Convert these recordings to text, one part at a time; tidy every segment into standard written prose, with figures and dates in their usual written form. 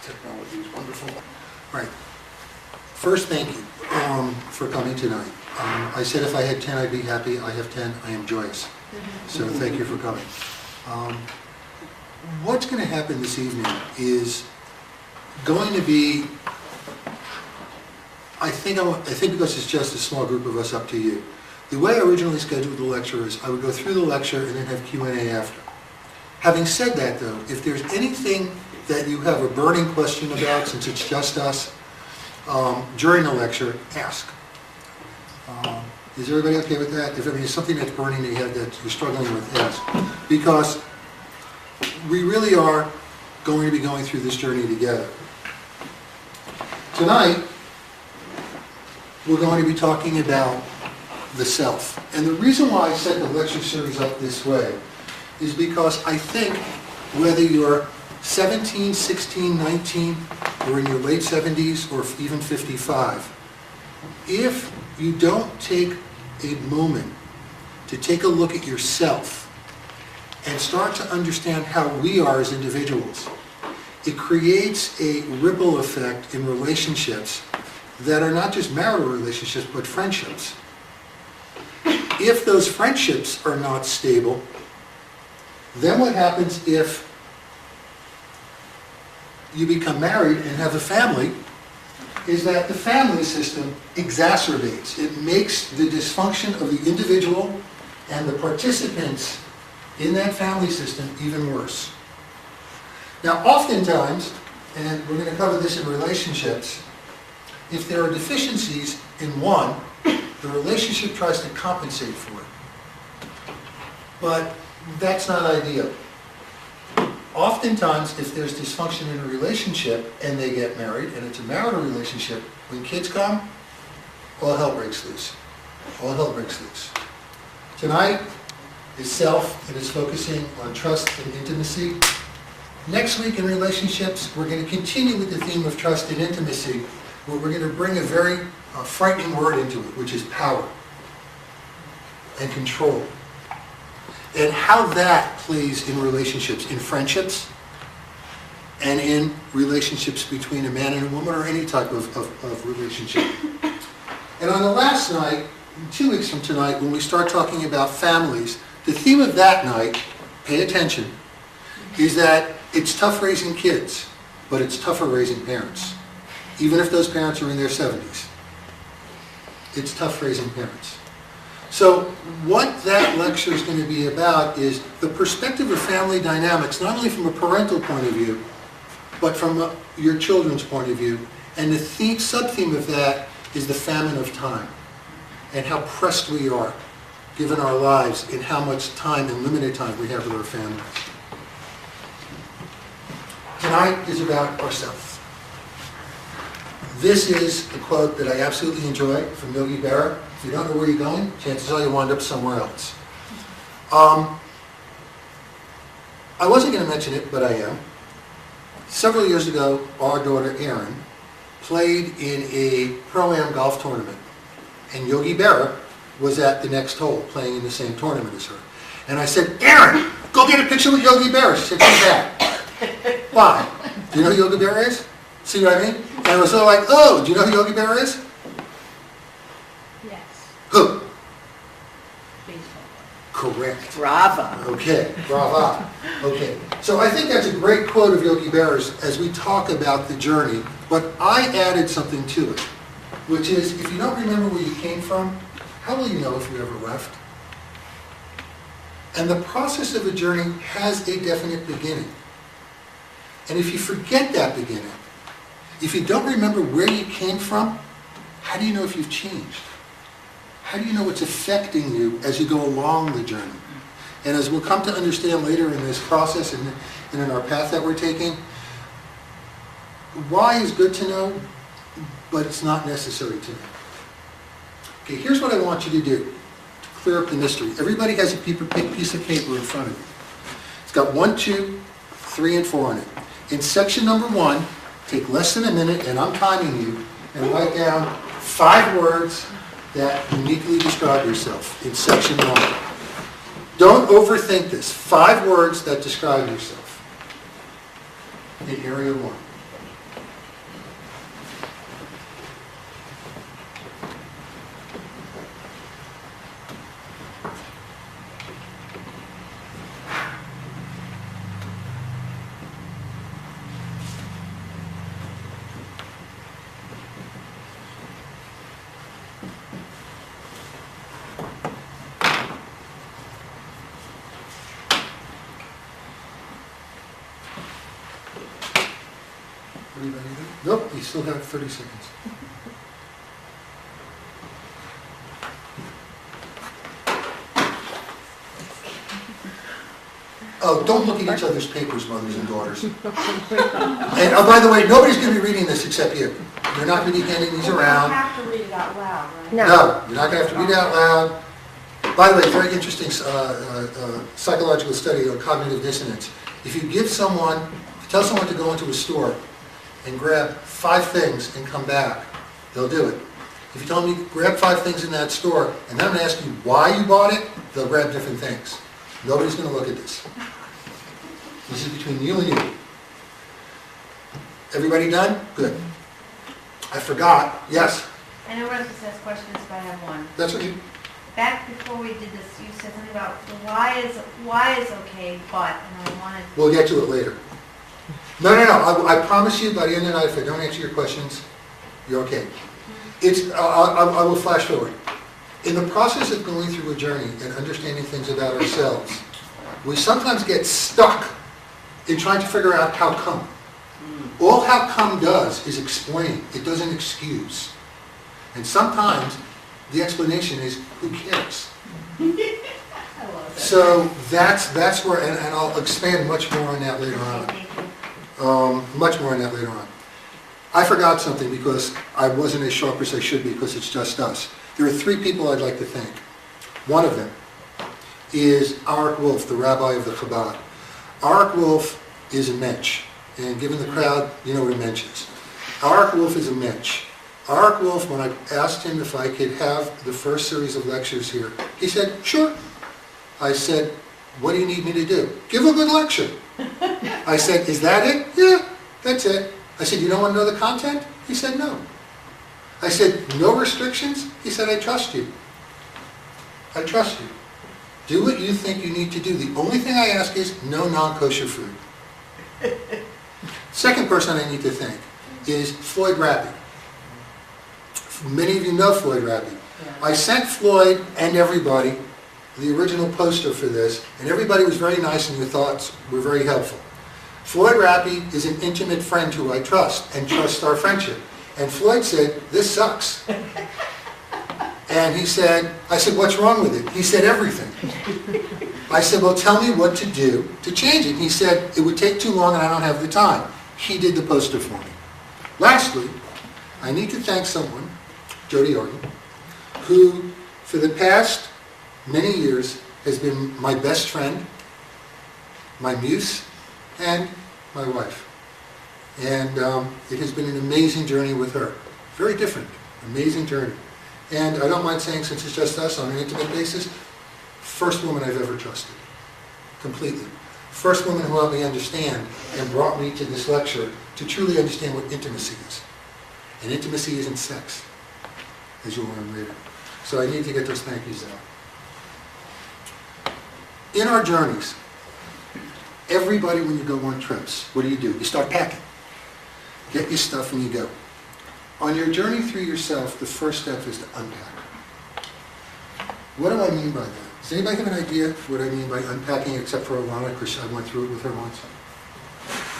Technology is wonderful. All right. First, thank you for coming tonight. I said if I had 10, I'd be happy. I have 10. I am joyous. So thank you for coming. What's going to happen this evening is going to be, I think because it's just a small group of us, up to you. The way I originally scheduled the lecture is I would go through the lecture and then have Q&A after. Having said that, though, if there's anything that you have a burning question about, since it's just us, during the lecture, ask. Is everybody okay with that? If there's something that's burning in your head that you're struggling with, ask. Because we really are going to be going through this journey together. Tonight, we're going to be talking about the self. And the reason why I set the lecture series up this way is because I think whether you're 17, 16, 19, or in your late 70s, or even 55, if you don't take a moment to take a look at yourself and start to understand how we are as individuals, it creates a ripple effect in relationships that are not just marital relationships, but friendships. If those friendships are not stable, then what happens if you become married and have a family is that the family system exacerbates. It makes the dysfunction of the individual and the participants in that family system even worse. Now, oftentimes, and we're going to cover this in relationships, if there are deficiencies in one, the relationship tries to compensate for it. But that's not ideal. Oftentimes, if there's dysfunction in a relationship and they get married, and it's a marital relationship, when kids come, all hell breaks loose. All hell breaks loose. Tonight is self, and it's focusing on trust and intimacy. Next week in relationships, we're going to continue with the theme of trust and intimacy, but we're going to bring a very frightening word into it, which is power and control. And how that plays in relationships, in friendships, and in relationships between a man and a woman, or any type of relationship. And on the last night, 2 weeks from tonight, when we start talking about families, the theme of that night, pay attention, is that it's tough raising kids, but it's tougher raising parents. Even if those parents are in their 70s. It's tough raising parents. So what that lecture is going to be about is the perspective of family dynamics, not only from a parental point of view, but from your children's point of view. And the sub-theme of that is the famine of time, and how pressed we are, given our lives, and how much time and limited time we have with our families. Tonight is about ourselves. This is a quote that I absolutely enjoy from Yogi Berra. If you don't know where you're going, chances are you'll wind up somewhere else. I wasn't going to mention it, but I am. Several years ago, our daughter Erin played in a Pro-Am golf tournament. And Yogi Berra was at the next hole, playing in the same tournament as her. And I said, "Erin, go get a picture with Yogi Berra." She said, "Who's that?" Why? Do you know who Yogi Berra is? See what I mean? And I was sort of like, "Oh, do you know who Yogi Berra is?" Yes. Who? Baseball. Correct. Bravo. Okay, brava. Okay, so I think that's a great quote of Yogi Berra's as we talk about the journey, but I added something to it, which is, if you don't remember where you came from, how will you know if you ever left? And the process of a journey has a definite beginning. And if you forget that beginning, if you don't remember where you came from, how do you know if you've changed? How do you know what's affecting you as you go along the journey? And as we'll come to understand later in this process and in our path that we're taking, why is good to know, but it's not necessary to know. Okay, here's what I want you to do to clear up the mystery. Everybody has a piece of paper in front of you. It's got 1, 2, 3, and 4 on it. In section number 1, take less than a minute, and I'm timing you, and write down 5 words that uniquely describe yourself in section 1. Don't overthink this. 5 words that describe yourself in area 1. Everybody good? Nope, you still have 30 seconds. Oh, don't look at each other's papers, mothers and daughters. And oh, by the way, nobody's going to be reading this except you. You're not going to be handing these You don't around. have to read it out loud, right? No. No, you're not going to have to read it out loud. By the way, very interesting psychological study on cognitive dissonance. If you tell someone to go into a store and grab 5 things and come back, they'll do it. If you tell them you grab 5 things in that store and then ask you why you bought it, they'll grab different things. Nobody's going to look at this. This is between you and you. Everybody done? Good. I forgot. Yes? I know we're supposed to ask questions, but I have one. That's what you... Back before we did this, you said something about why is okay, but, and I wanted, We'll get to it later. No. I promise you by the end of the night, if I don't answer your questions, you're okay. I will flash forward. In the process of going through a journey and understanding things about ourselves, we sometimes get stuck in trying to figure out how come. All how come does is explain. It doesn't excuse. And sometimes the explanation is, who cares? I love that. So that's where, and I'll expand much more on that later on. Thank you. Much more on that later on. I forgot something because I wasn't as sharp as I should be because it's just us. There are 3 people I'd like to thank. One of them is Arik Wolf, the rabbi of the Chabad. Arik Wolf is a mensch, and given the crowd, you know what a mensch is. Arik Wolf is a mensch. Arik Wolf, when I asked him if I could have the first series of lectures here, he said, sure. I said, what do you need me to do? Give a good lecture. I said, is that it? Yeah, that's it. I said, you don't want to know the content? He said, no. I said, no restrictions? He said, I trust you. I trust you. Do what you think you need to do. The only thing I ask is no non-kosher food. Second person I need to thank is Floyd Rappy. Many of you know Floyd Rappy. I sent Floyd and everybody the original poster for this, and everybody was very nice and your thoughts were very helpful. Floyd Rappy is an intimate friend who I trust and trusts our friendship. And Floyd said, this sucks. And he said, I said, what's wrong with it? He said, everything. I said, well, tell me what to do to change it. He said, it would take too long and I don't have the time. He did the poster for me. Lastly, I need to thank someone, Jody Arden, who for the past many years has been my best friend, my muse, and my wife. And it has been an amazing journey with her. Very different, amazing journey. And I don't mind saying, since it's just us on an intimate basis, first woman I've ever trusted, completely. First woman who helped me understand and brought me to this lecture to truly understand what intimacy is. And intimacy isn't sex, as you'll learn later. So I need to get those thank yous out. In our journeys, everybody, when you go on trips, what do? You start packing. Get your stuff and you go. On your journey through yourself, the first step is to unpack. What do I mean by that? Does anybody have an idea of what I mean by unpacking, except for Alana, because I went through it with her once?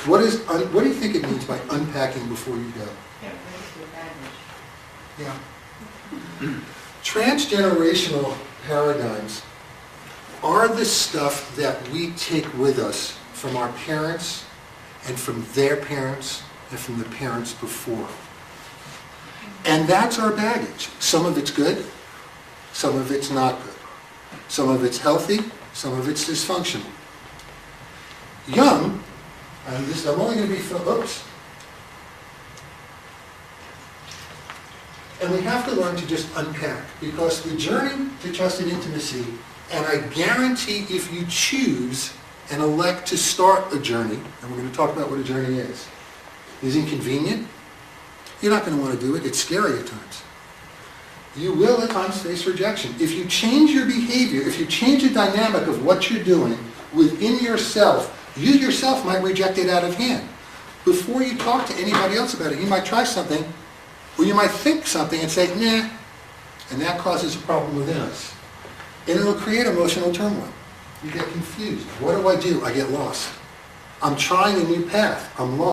What do you think it means by unpacking before you go? Get ready for your baggage. Yeah. Transgenerational paradigms are the stuff that we take with us from our parents and from their parents and from the parents before. And that's our baggage. Some of it's good, some of it's not good. Some of it's healthy, some of it's dysfunctional. Young, and this, I'm only going to be for, oops. And we have to learn to just unpack, because the journey to trusted intimacy, and I guarantee if you choose and elect to start a journey, and we're going to talk about what a journey is inconvenient. You're not going to want to do it. It's scary at times. You will at times face rejection. If you change your behavior, if you change the dynamic of what you're doing within yourself, you yourself might reject it out of hand. Before you talk to anybody else about it, you might try something, or you might think something and say, nah, and that causes a problem within us. And it'll create emotional turmoil. You get confused. What do? I get lost. I'm trying a new path. I'm lost.